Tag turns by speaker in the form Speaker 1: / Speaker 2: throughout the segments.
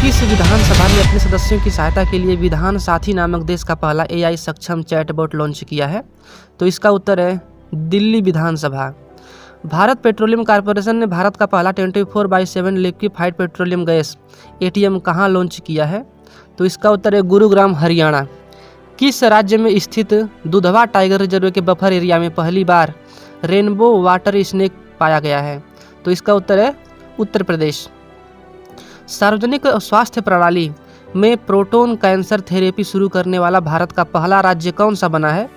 Speaker 1: किस विधानसभा ने अपने सदस्यों की सहायता के लिए विधान साथी नामक देश का पहला एआई सक्षम चैटबॉट लॉन्च किया है? तो इसका उत्तर है दिल्ली विधानसभा। भारत पेट्रोलियम कॉर्पोरेशन ने भारत का पहला 24/7 लिक्विफाइड पेट्रोलियम गैस एटीएम कहाँ लॉन्च किया है? तो इसका उत्तर है गुरुग्राम, हरियाणा। किस राज्य में स्थित दुधवा टाइगर रिजर्व के बफर एरिया में पहली बार रेनबो वाटर स्नेक पाया गया है? तो इसका उत्तर है उत्तर प्रदेश। सार्वजनिक स्वास्थ्य प्रणाली में प्रोटोन कैंसर थेरेपी शुरू करने वाला भारत का पहला राज्य कौन सा बना है?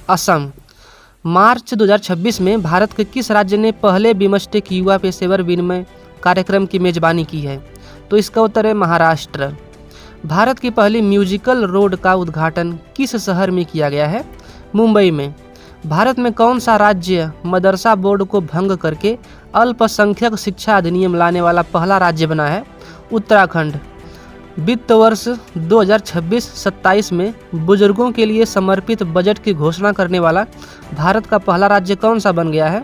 Speaker 1: असम। मार्च 2026 में भारत के किस राज्य ने पहले बिमस्टेक युवा पेशेवर विनिमय कार्यक्रम की मेजबानी की है? तो इसका उत्तर है महाराष्ट्र। भारत की पहली म्यूजिकल रोड का उद्घाटन किस शहर में किया गया है? मुंबई में। भारत में कौन सा राज्य मदरसा बोर्ड को भंग करके अल्पसंख्यक शिक्षा अधिनियम लाने वाला पहला राज्य बना है? उत्तराखंड। वित्त वर्ष 2026-27 में बुजुर्गों के लिए समर्पित बजट की घोषणा करने वाला भारत का पहला राज्य कौन सा बन गया है?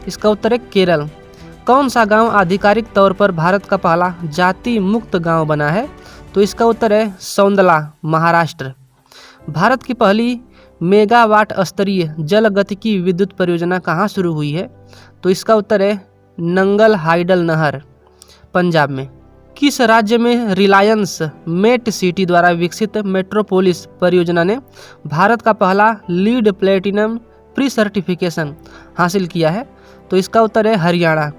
Speaker 1: इसका उत्तर है केरल। कौन सा गांव आधिकारिक तौर पर भारत का पहला जाति मुक्त गांव बना है? तो इसका उत्तर है सौंदला, महाराष्ट्र। भारत की पहली मेगावाट स्तरीय जलगतिकी विद्युत परियोजना कहाँ शुरू हुई है? तो इसका उत्तर है नंगल हाइडल नहर, पंजाब में। किस राज्य में रिलायंस मेट सिटी द्वारा विकसित मेट्रोपोलिस परियोजना ने भारत का पहला लीड प्लेटिनम प्री सर्टिफिकेशन हासिल किया है? तो इसका उत्तर है हरियाणा।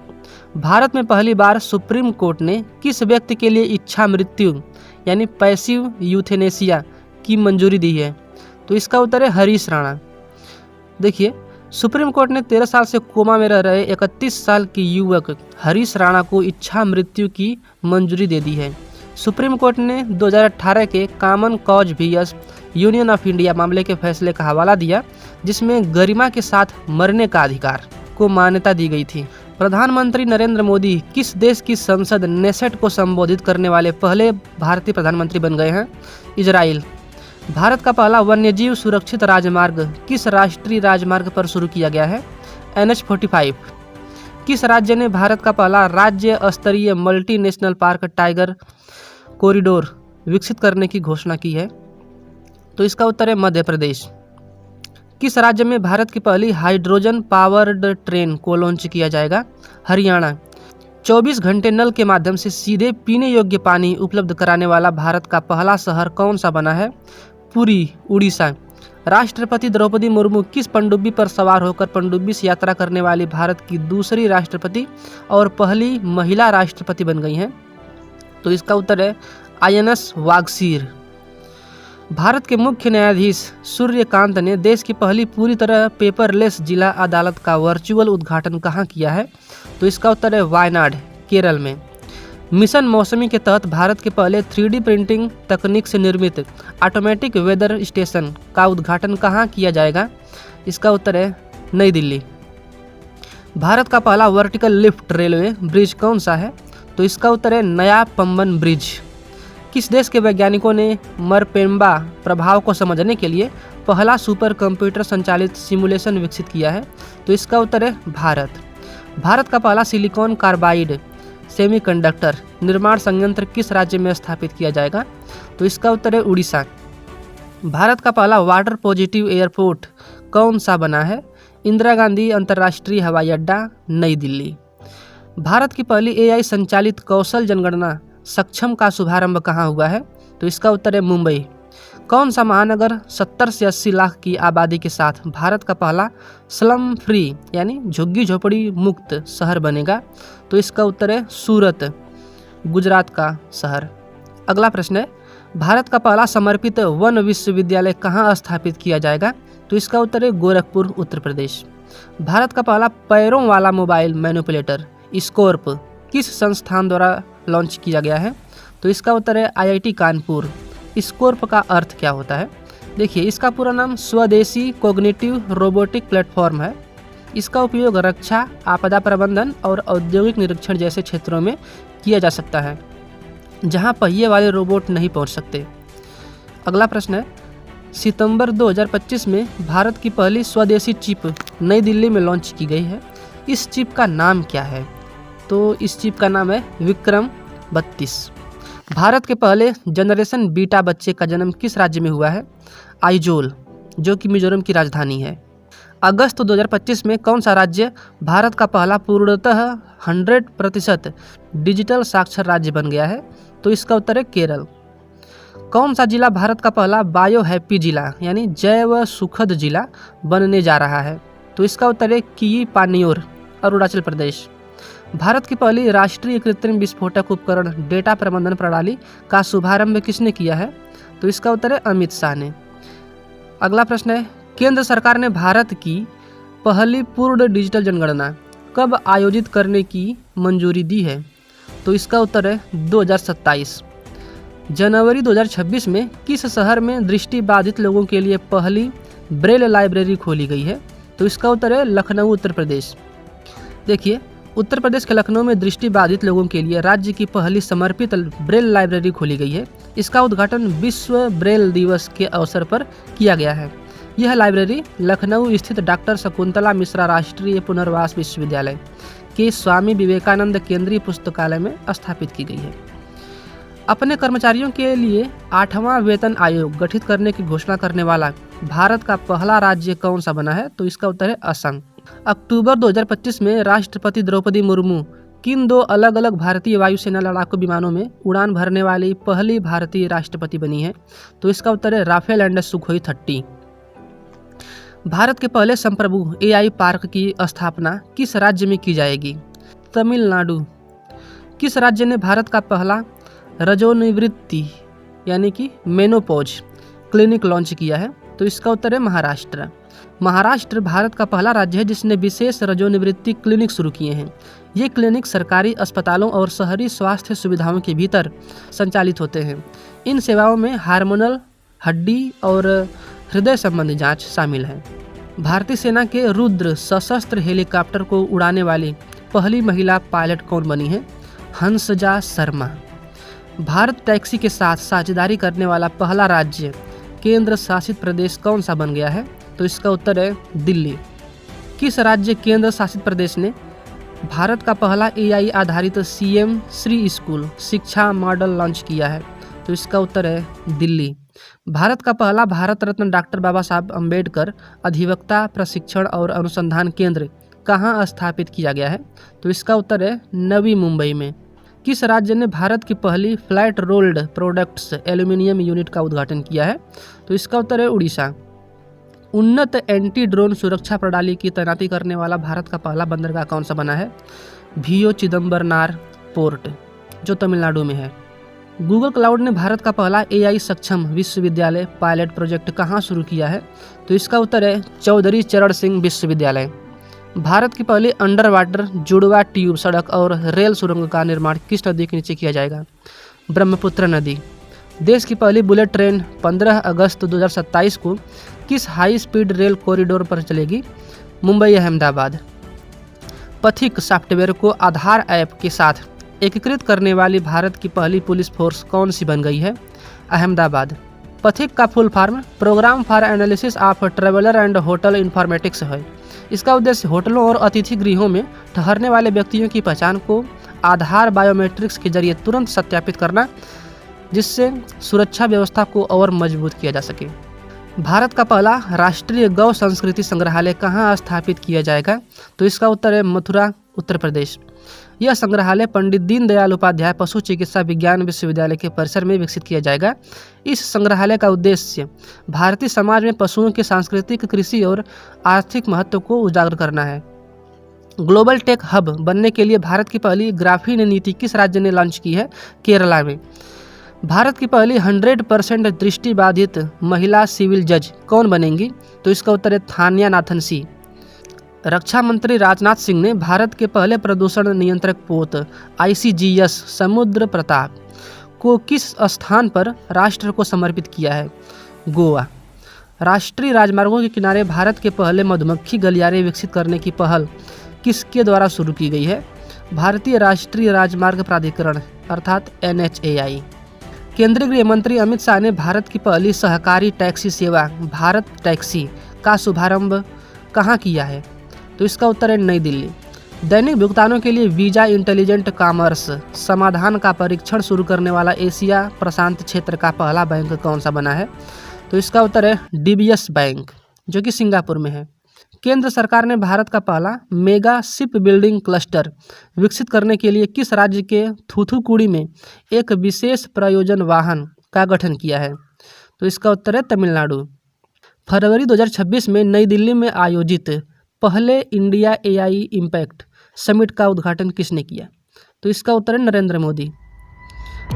Speaker 1: भारत में पहली बार सुप्रीम कोर्ट ने किस व्यक्ति के लिए इच्छा मृत्यु यानी पैसिव यूथेनेसिया की मंजूरी दी है? तो इसका उत्तर है हरीश राणा। देखिए, सुप्रीम कोर्ट ने 13 साल से कोमा में रह रहे 31 साल के युवक हरीश राणा को इच्छा मृत्यु की मंजूरी दे दी है। सुप्रीम कोर्ट ने 2018 के Common Cause VS Union of India मामले के फैसले का हवाला दिया, जिसमें गरिमा के साथ मरने का अधिकार को मान्यता दी गई थी। प्रधानमंत्री नरेंद्र मोदी किस देश की संसद नेसेट को संबोधित करने वाले पहले भारतीय प्रधानमंत्री बन गए हैं? इजराइल। भारत का पहला वन्यजीव सुरक्षित राजमार्ग किस राष्ट्रीय राजमार्ग पर शुरू किया गया है? NH-45। किस राज्य ने भारत का पहला राज्य स्तरीय मल्टीनेशनल पार्क टाइगर कॉरिडोर विकसित करने की घोषणा की है? तो इसका उत्तर है मध्य प्रदेश। किस राज्य में भारत की पहली हाइड्रोजन पावर्ड ट्रेन को लॉन्च किया जाएगा? हरियाणा। 24 घंटे नल के माध्यम से सीधे पीने योग्य पानी उपलब्ध कराने वाला भारत का पहला शहर कौन सा बना है? पुरी, उड़ीसा। राष्ट्रपति द्रौपदी मुर्मू किस पनडुब्बी पर सवार होकर पनडुब्बी से यात्रा करने वाली भारत की दूसरी राष्ट्रपति और पहली महिला राष्ट्रपति बन गई हैं? तो इसका उत्तर है INS वागसीर। भारत के मुख्य न्यायाधीश सूर्यकांत ने देश की पहली पूरी तरह पेपरलेस जिला अदालत का वर्चुअल उद्घाटन कहाँ किया है? तो इसका उत्तर है वायनाड, केरल में। मिशन मौसमी के तहत भारत के पहले 3D प्रिंटिंग तकनीक से निर्मित ऑटोमेटिक वेदर स्टेशन का उद्घाटन कहाँ किया जाएगा? इसका उत्तर है नई दिल्ली। भारत का पहला वर्टिकल लिफ्ट रेलवे ब्रिज कौन सा है? तो इसका उत्तर है नया पंबन ब्रिज। किस देश के वैज्ञानिकों ने मरपेम्बा प्रभाव को समझने के लिए पहला सुपर कंप्यूटर संचालित सिमुलेशन विकसित किया है? तो इसका उत्तर है भारत। भारत का पहला सिलिकॉन कार्बाइड सेमीकंडक्टर निर्माण संयंत्र किस राज्य में स्थापित किया जाएगा? तो इसका उत्तर है उड़ीसा। भारत का पहला वाटर पॉजिटिव एयरपोर्ट कौन सा बना है? इंदिरा गांधी अंतर्राष्ट्रीय हवाई अड्डा, नई दिल्ली। भारत की पहली AI संचालित कौशल जनगणना सक्षम का शुभारंभ कहाँ हुआ है? तो इसका उत्तर है मुंबई। कौन सा महानगर 70 से 80 लाख की आबादी के साथ भारत का पहला स्लम फ्री यानी झुग्गी झोपड़ी मुक्त शहर बनेगा? तो इसका उत्तर है सूरत, गुजरात का शहर। अगला प्रश्न है, भारत का पहला समर्पित वन विश्वविद्यालय कहाँ स्थापित किया जाएगा? तो इसका उत्तर है गोरखपुर, उत्तर प्रदेश। भारत का पहला पैरों वाला मोबाइल मैनिपुलेटर स्कॉर्प किस संस्थान द्वारा लॉन्च किया गया है? तो इसका उत्तर है IIT कानपुर। स्कॉर्प का अर्थ क्या होता है? देखिए, इसका पूरा नाम स्वदेशी कॉग्निटिव रोबोटिक प्लेटफॉर्म है। इसका उपयोग रक्षा, आपदा प्रबंधन और औद्योगिक निरीक्षण जैसे क्षेत्रों में किया जा सकता है, जहां पहिए वाले रोबोट नहीं पहुंच सकते। अगला प्रश्न है, सितंबर 2025 में भारत की पहली स्वदेशी चिप नई दिल्ली में लॉन्च की गई है। इस चिप का नाम क्या है? तो इस चिप का नाम है विक्रम 32। भारत के पहले जनरेशन बीटा बच्चे का जन्म किस राज्य में हुआ है? आइजोल, जो कि मिजोरम की राजधानी है। अगस्त 2025 में कौन सा राज्य भारत का पहला पूर्णतः 100% डिजिटल साक्षर राज्य बन गया है? तो इसका उत्तर है केरल। कौन सा जिला भारत का पहला बायो हैप्पी जिला यानी जैव सुखद जिला बनने जा रहा है? तो इसका उत्तर है की पानियोर, अरुणाचल प्रदेश। भारत की पहली राष्ट्रीय कृत्रिम विस्फोटक उपकरण डेटा प्रबंधन प्रणाली का शुभारंभ किसने किया है? तो इसका उत्तर है अमित शाह ने। अगला प्रश्न है, केंद्र सरकार ने भारत की पहली पूर्ण डिजिटल जनगणना कब आयोजित करने की मंजूरी दी है? तो इसका उत्तर है 2027। जनवरी 2026 में किस शहर में दृष्टिबाधित लोगों के लिए पहली ब्रेल लाइब्रेरी खोली गई है? तो इसका उत्तर है लखनऊ, उत्तर प्रदेश। देखिए, उत्तर प्रदेश के लखनऊ में दृष्टिबाधित लोगों के लिए राज्य की पहली समर्पित ब्रेल लाइब्रेरी खोली गई है। इसका उद्घाटन विश्व ब्रेल दिवस के अवसर पर किया गया है। यह लाइब्रेरी लखनऊ स्थित डॉक्टर शकुंतला मिश्रा राष्ट्रीय पुनर्वास विश्वविद्यालय के स्वामी विवेकानंद केंद्रीय पुस्तकालय में स्थापित की गई है। अपने कर्मचारियों के लिए 8वां वेतन आयोग गठित करने की घोषणा करने वाला भारत का पहला राज्य कौन सा बना है? तो इसका उत्तर है असम। अक्टूबर 2025 में राष्ट्रपति द्रौपदी मुर्मू किन 2 अलग अलग भारतीय वायुसेना लड़ाकू विमानों में उड़ान भरने वाली पहली भारतीय राष्ट्रपति बनी है? तो इसका उत्तर है राफेल एंड सुखोई 30। भारत के पहले संप्रभु एआई पार्क की स्थापना किस राज्य में की जाएगी? तमिलनाडु। किस राज्य ने भारत का पहला रजोनिवृत्ति यानी कि मेनोपॉज क्लिनिक लॉन्च किया है? तो इसका उत्तर है महाराष्ट्र। महाराष्ट्र भारत का पहला राज्य है जिसने विशेष रजोनिवृत्ति क्लिनिक शुरू किए हैं। ये क्लिनिक सरकारी अस्पतालों और शहरी स्वास्थ्य सुविधाओं के भीतर संचालित होते हैं। इन सेवाओं में हार्मोनल, हड्डी और हृदय संबंधी जांच शामिल है। भारतीय सेना के रुद्र सशस्त्र हेलीकॉप्टर को उड़ाने वाली पहली महिला पायलट कौन बनी है? हंसजा शर्मा। भारत टैक्सी के साथ साझेदारी करने वाला पहला राज्य केंद्र शासित प्रदेश कौन सा बन गया है? तो इसका उत्तर है दिल्ली। किस राज्य केंद्र शासित प्रदेश ने भारत का पहला एआई आधारित सीएम श्री स्कूल शिक्षा मॉडल लॉन्च किया है? तो इसका उत्तर है दिल्ली। भारत का पहला भारत रत्न डॉक्टर बाबा साहब अम्बेडकर अधिवक्ता प्रशिक्षण और अनुसंधान केंद्र कहाँ स्थापित किया गया है? तो इसका उत्तर है नवी मुंबई में। किस राज्य ने भारत की पहली flat rolled products aluminium unit का उद्घाटन किया है? तो इसका उत्तर है उड़ीसा। उन्नत एंटी ड्रोन सुरक्षा प्रणाली की तैनाती करने वाला भारत का पहला बंदरगाह कौन सा बना है? भियो चिदम्बरनार पोर्ट, जो तमिलनाडु में है। गूगल क्लाउड ने भारत का पहला एआई सक्षम विश्वविद्यालय पायलट प्रोजेक्ट कहाँ शुरू किया है? तो इसका उत्तर है चौधरी चरण सिंह विश्वविद्यालय। भारत की पहली अंडर वाटर जुड़वा ट्यूब सड़क और रेल सुरंग का निर्माण किस नदी के नीचे किया जाएगा? ब्रह्मपुत्र नदी। देश की पहली बुलेट ट्रेन 15 अगस्त 2027 को किस हाई स्पीड रेल कॉरिडोर पर चलेगी? मुंबई अहमदाबाद। पथिक सॉफ्टवेयर को आधार ऐप के साथ एकीकृत करने वाली भारत की पहली पुलिस फोर्स कौन सी बन गई है? अहमदाबाद। पथिक का full form programme for analysis of traveller and hotel informatics है। इसका उद्देश्य होटलों और अतिथि गृहों में ठहरने वाले व्यक्तियों की पहचान को आधार बायोमेट्रिक्स के जरिए तुरंत सत्यापित करना, जिससे सुरक्षा व्यवस्था को और मजबूत किया जा सके। भारत का पहला राष्ट्रीय गौ संस्कृति संग्रहालय कहाँ स्थापित किया जाएगा? तो इसका उत्तर है मथुरा, उत्तर प्रदेश। यह संग्रहालय पंडित दीनदयाल उपाध्याय पशु चिकित्सा विज्ञान विश्वविद्यालय के परिसर में विकसित किया जाएगा। इस संग्रहालय का उद्देश्य भारतीय समाज में पशुओं के सांस्कृतिक, कृषि और आर्थिक महत्व को उजागर करना है। ग्लोबल टेक हब बनने के लिए भारत की पहली ग्राफीन नीति किस राज्य ने लॉन्च की है? केरला में। भारत की पहली 100% दृष्टिबाधित महिला सिविल जज कौन बनेंगी? तो इसका उत्तर है थानिया नाथन सी। रक्षा मंत्री राजनाथ सिंह ने भारत के पहले प्रदूषण नियंत्रक पोत ICGS समुद्र प्रताप को किस स्थान पर राष्ट्र को समर्पित किया है? गोवा। राष्ट्रीय राजमार्गों के किनारे भारत के पहले मधुमक्खी गलियारे विकसित करने की पहल किसके द्वारा शुरू की गई है? भारतीय राष्ट्रीय राजमार्ग प्राधिकरण अर्थात NHAI। केंद्रीय गृह मंत्री अमित शाह ने भारत की पहली सहकारी टैक्सी सेवा भारत टैक्सी का शुभारंभ कहाँ किया है? तो इसका उत्तर है नई दिल्ली। दैनिक भुगतानों के लिए वीज़ा इंटेलिजेंट कॉमर्स समाधान का परीक्षण शुरू करने वाला एशिया प्रशांत क्षेत्र का पहला बैंक कौन सा बना है? तो इसका उत्तर है डीबीएस बैंक, जो कि सिंगापुर में है। केंद्र सरकार ने भारत का पहला मेगा शिप बिल्डिंग क्लस्टर विकसित करने के लिए किस राज्य के थूथुकुडी में एक विशेष प्रयोजन वाहन का गठन किया है? तो इसका उत्तर है तमिलनाडु। फरवरी 2026 में नई दिल्ली में आयोजित पहले इंडिया एआई इम्पैक्ट समिट का उद्घाटन किसने किया? तो इसका उत्तर है नरेंद्र मोदी।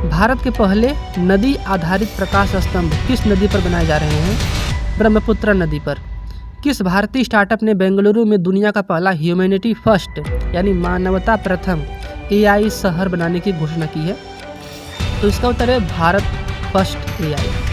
Speaker 1: भारत के पहले नदी आधारित प्रकाश स्तंभ किस नदी पर बनाए जा रहे हैं? ब्रह्मपुत्र नदी पर। किस भारतीय स्टार्टअप ने बेंगलुरु में दुनिया का पहला ह्यूमैनिटी फर्स्ट यानी मानवता प्रथम एआई शहर बनाने की घोषणा की है? तो इसका उत्तर है भारत फर्स्ट एआई।